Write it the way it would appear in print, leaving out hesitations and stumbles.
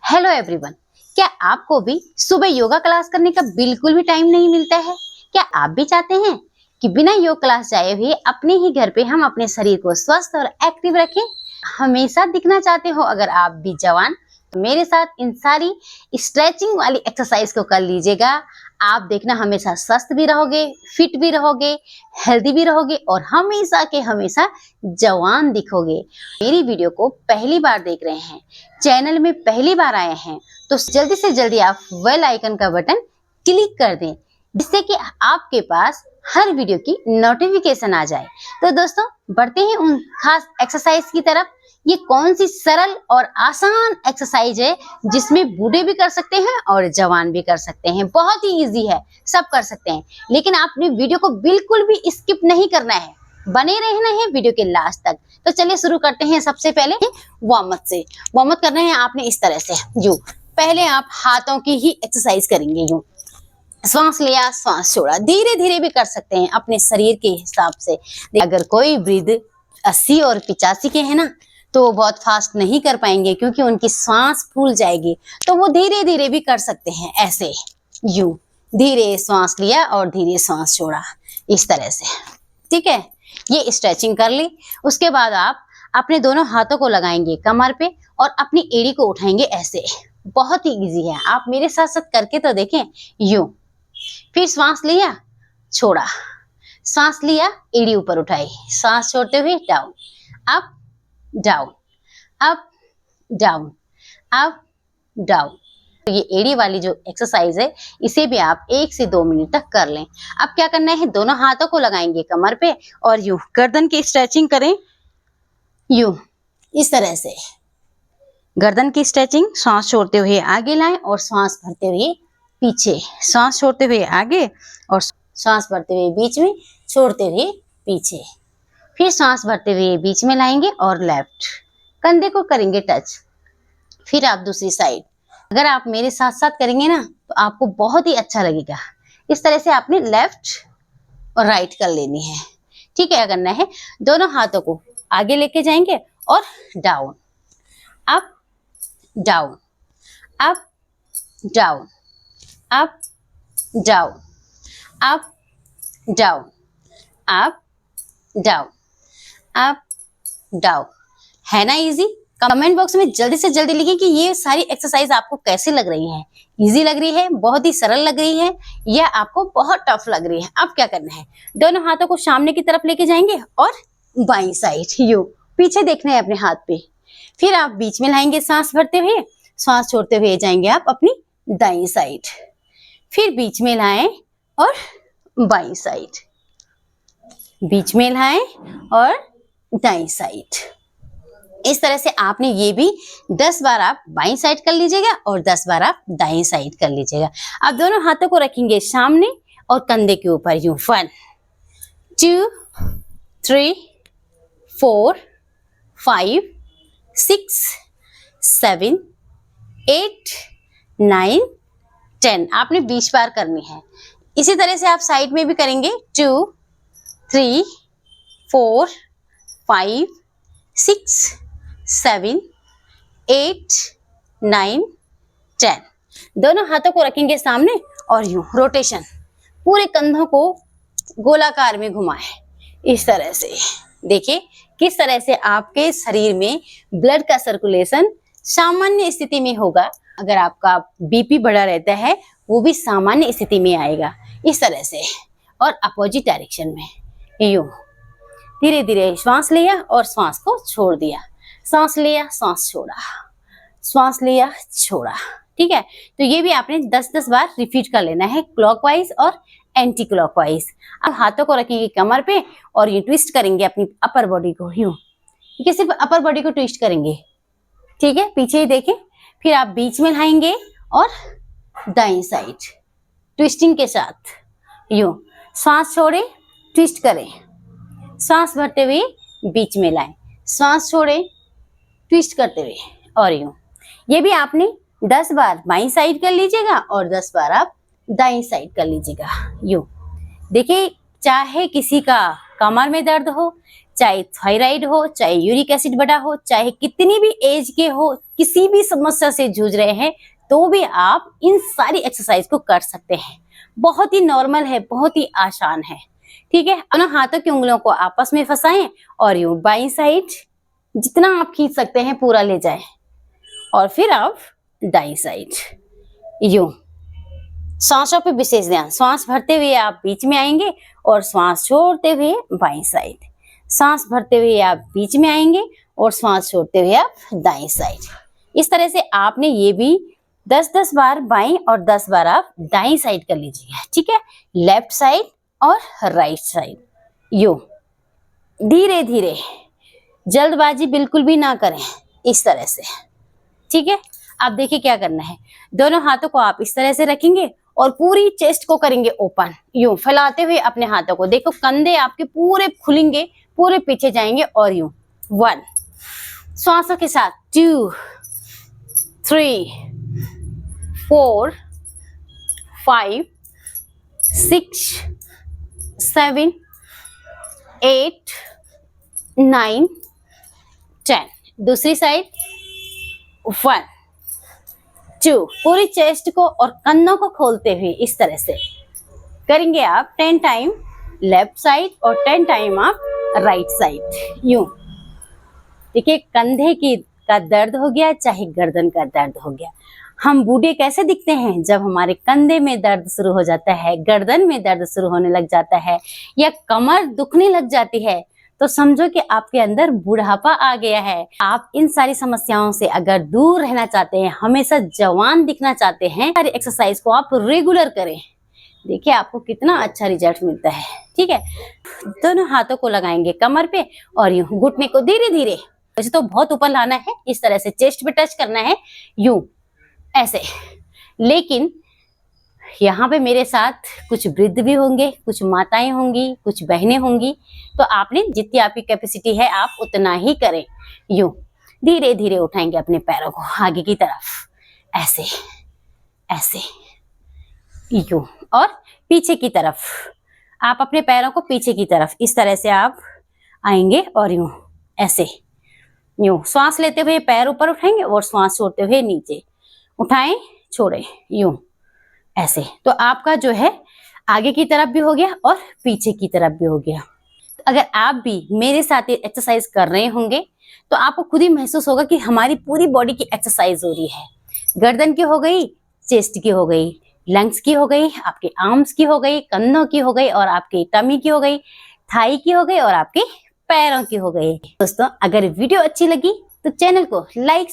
Hello everyone, क्या आपको भी सुबह योगा क्लास करने का बिल्कुल भी टाइम नहीं मिलता है? क्या आप भी चाहते हैं कि बिना योग क्लास जाए हुए अपने ही घर पे हम अपने शरीर को स्वस्थ और एक्टिव रखें? हमेशा दिखना चाहते हो अगर आप भी जवान, तो मेरे साथ इन सारी स्ट्रेचिंग वाली एक्सरसाइज को कर लीजिएगा। आप देखना हमेशा स्वस्थ भी रहोगे, फिट भी रहोगे, हेल्दी भी रहोगे और हमेशा के हमेशा जवान दिखोगे। मेरी वीडियो को पहली बार देख रहे हैं, चैनल में पहली बार आए हैं, तो जल्दी से जल्दी आप बेल आइकन का बटन क्लिक कर दें, जिससे कि आपके पास हर वीडियो की नोटिफिकेशन आ जाए। तो दोस्तों, बढ़ते हैं उन खास एक्सरसाइज की तरफ। ये कौन सी सरल और आसान एक्सरसाइज है जिसमें बूढ़े भी कर सकते हैं और जवान भी कर सकते हैं। बहुत ही इजी है, सब कर सकते हैं, लेकिन आपने वीडियो को बिल्कुल भी स्किप नहीं करना है, बने रहना है वीडियो के लास्ट तक। तो चलिए शुरू करते हैं। सबसे पहले वार्म अप से वार्म अप करना है आपने इस तरह से। यूं पहले आप हाथों की ही एक्सरसाइज करेंगे। यूं श्वास लिया, श्वास छोड़ा, धीरे धीरे भी कर सकते हैं अपने शरीर के हिसाब से। अगर कोई वृद्ध 80 और 85 के हैं ना, तो वो बहुत फास्ट नहीं कर पाएंगे क्योंकि उनकी सांस फूल जाएगी, तो वो धीरे धीरे भी कर सकते हैं। ऐसे यूं धीरे श्वास लिया और धीरे श्वास छोड़ा, इस तरह से। ठीक है, ये स्ट्रेचिंग कर ली। उसके बाद आप अपने दोनों हाथों को लगाएंगे कमर पे और अपनी एड़ी को उठाएंगे ऐसे। बहुत ही इजी है, आप मेरे साथ साथ करके तो देखें। यूं फिर श्वास लिया, छोड़ा, सांस लिया, एड़ी ऊपर उठाई, सांस छोड़ते हुए down, up down, up down, up down. तो ये एड़ी वाली जो एक्सरसाइज है, इसे भी आप 1 से 2 मिनट तक कर लें। अब क्या करना है, दोनों हाथों को लगाएंगे कमर पे और यूं गर्दन की स्ट्रेचिंग करें। यूं इस तरह से गर्दन की स्ट्रेचिंग, सांस छोड़ते हुए आगे लाएं और सांस भरते हुए पीछे, सांस छोड़ते हुए आगे और सांस भरते हुए बीच में, छोड़ते हुए पीछे। फिर सांस भरते हुए बीच में लाएंगे और लेफ्ट कंधे को करेंगे टच। फिर आप दूसरी साइड, अगर आप मेरे साथ साथ करेंगे ना, तो आपको बहुत ही अच्छा लगेगा। इस तरह से आपने लेफ्ट और राइट कर लेनी है। ठीक है, क्या करना है, दोनों हाथों को आगे लेके जाएंगे और down, up down, up down, up down, up down, up down, up down. है ना इजी? कमेंट बॉक्स में जल्दी से जल्दी लिखिए कि ये सारी एक्सरसाइज आपको कैसी लग रही है। इजी लग रही है, बहुत ही सरल लग रही है, या आपको बहुत टफ लग रही है। अब क्या करना है, दोनों हाथों को सामने की तरफ लेके जाएंगे और बाईं साइड यूं पीछे देखना है अपने हाथ पे। फिर आप बीच में लाएंगे सांस भरते हुए, सांस छोड़ते हुए जाएंगे आप अपनी दाईं साइड। फिर बीच में लाएं और बाईं साइड, बीच में लाएं और दाईं साइड। इस तरह से आपने ये भी 10 बार आप बाईं साइड कर लीजिएगा और 10 बार आप दाईं साइड कर लीजिएगा। अब दोनों हाथों को रखेंगे सामने और कंधे के ऊपर यूं। 1 2 3 4 5 6 7 8 9 10। आपने 20 बार करनी है। इसी तरह से आप साइड में भी करेंगे। 2 3 4 5 6 7 8 9 10। दोनों हाथों को रखेंगे सामने और यूं रोटेशन, पूरे कंधों को गोलाकार में घुमाएं। इस तरह से देखिए किस तरह से आपके शरीर में ब्लड का सर्कुलेशन सामान्य स्थिति में होगा। अगर आपका बीपी बढ़ा रहता है, वो भी सामान्य स्थिति में आएगा। इस तरह से और अपोजिट डायरेक्शन में यूं धीरे धीरे श्वास लिया और श्वास को छोड़ दिया, सांस लिया, सांस छोड़ा, श्वास लिया, छोड़ा। ठीक है, तो ये भी आपने 10-10 बार रिपीट कर लेना है, क्लॉकवाइज और एंटी क्लॉकवाइज। अब हाथों को रखेंगे कमर पे और ये ट्विस्ट करेंगे अपनी अपर बॉडी को यूं। ये सिर्फ अपर बॉडी को ट्विस्ट करेंगे। ठीक है, पीछे ही देखें। फिर आप बीच में लाएंगे और दाईं साइड ट्विस्टिंग के साथ यूं, सांस छोड़े, ट्विस्ट करें, सांस भरते हुए बीच में लाएं, सांस छोड़े, ट्विस्ट करते हुए और यूं। ये भी आपने 10 बार बाईं साइड कर लीजिएगा और 10 बार आप दाईं साइड कर लीजिएगा यूं। देखिए, चाहे किसी का कमर में दर्द हो, चाहे थायराइड हो, चाहे यूरिक एसिड बढ़ा हो, चाहे कितनी भी एज के हो, किसी भी समस्या से जूझ रहे हैं तो भी आप इन सारी एक्सरसाइज को कर सकते हैं। बहुत ही नॉर्मल है, बहुत ही आसान है। ठीक है, दोनों हाथों की उंगलियों को आपस में फंसाएं और यूं बाईं साइड जितना आप खींच सकते हैं पूरा ले जाएं और फिर आप दाईं साइड यूं। सांसों पे विशेष ध्यान, श्वास भरते हुए आप बीच में आएंगे और श्वास छोड़ते हुए बाईं साइड, सांस भरते हुए आप बीच में आएंगे और श्वास छोड़ते हुए आप दाईं साइड। इस तरह से आपने ये भी 10-10 बार बाईं और 10 बार आप दाईं साइड कर लीजिएगा। ठीक है, लेफ्ट साइड और राइट साइड यूं धीरे धीरे, जल्दबाजी बिल्कुल भी ना करें, इस तरह से। ठीक है, आप देखिए क्या करना है। दोनों हाथों को आप इस तरह से रखेंगे और पूरी चेस्ट को करेंगे ओपन, यूं फैलाते हुए अपने हाथों को। देखो कंधे आपके पूरे खुलेंगे, पूरे पीछे जाएंगे और यूं 1, श्वासों के साथ 2, 3, 4, 5, 6, 7, 8, 9, 10। दूसरी साइड 1, 2, पूरी चेस्ट को और कंधों को खोलते हुए इस तरह से करेंगे आप 10 टाइम लेफ्ट साइड और 10 टाइम आप राइट साइड यूं। देखिए कंधे की का दर्द हो गया, चाहे गर्दन का दर्द हो गया। हम बूढ़े कैसे दिखते हैं? जब हमारे कंधे में दर्द शुरू हो जाता है, गर्दन में दर्द शुरू होने लग जाता है या कमर दुखने लग जाती है तो समझो कि आपके अंदर बुढ़ापा आ गया है। आप इन सारी समस्याओं से अगर दूर रहना चाहते हैं, हमेशा जवान दिखना चाहते हैं, सारी एक्सरसाइज को आप रेगुलर करें। देखिए आपको कितना अच्छा रिजल्ट मिलता है। ठीक है, दोनों हाथों को लगाएंगे कमर पे और यूं घुटने को धीरे धीरे, वैसे तो बहुत ऊपर लाना है, इस तरह से चेस्ट पे टच करना है यूं ऐसे। लेकिन यहाँ पे मेरे साथ कुछ वृद्ध भी होंगे, कुछ माताएं होंगी, कुछ बहनें होंगी, तो आपने जितनी आपकी कैपेसिटी है आप उतना ही करें। यूं धीरे धीरे उठाएंगे अपने पैरों को आगे की तरफ, ऐसे ऐसे यूं, और पीछे की तरफ आप अपने पैरों को पीछे की तरफ इस तरह से आप आएंगे और यूं ऐसे यूं। श्वास लेते हुए पैर ऊपर उठाएंगे और श्वास छोड़ते हुए नीचे, उठाएं छोड़ें यूं ऐसे। तो आपका जो है आगे की तरफ भी हो गया और पीछे की तरफ भी हो गया। तो अगर आप भी मेरे साथ एक्सरसाइज कर रहे होंगे तो आपको खुद ही महसूस होगा कि हमारी पूरी बॉडी की एक्सरसाइज हो रही है। गर्दन की हो गई, चेस्ट की हो गई, लंग्स की हो गई, आपके आर्म्स की हो गई, कंधों की हो गई और आपकी टमी की हो गई, थाई की हो गई और आपके पैरों की हो गई। दोस्तों अगर वीडियो अच्छी लगी तो चैनल को लाइक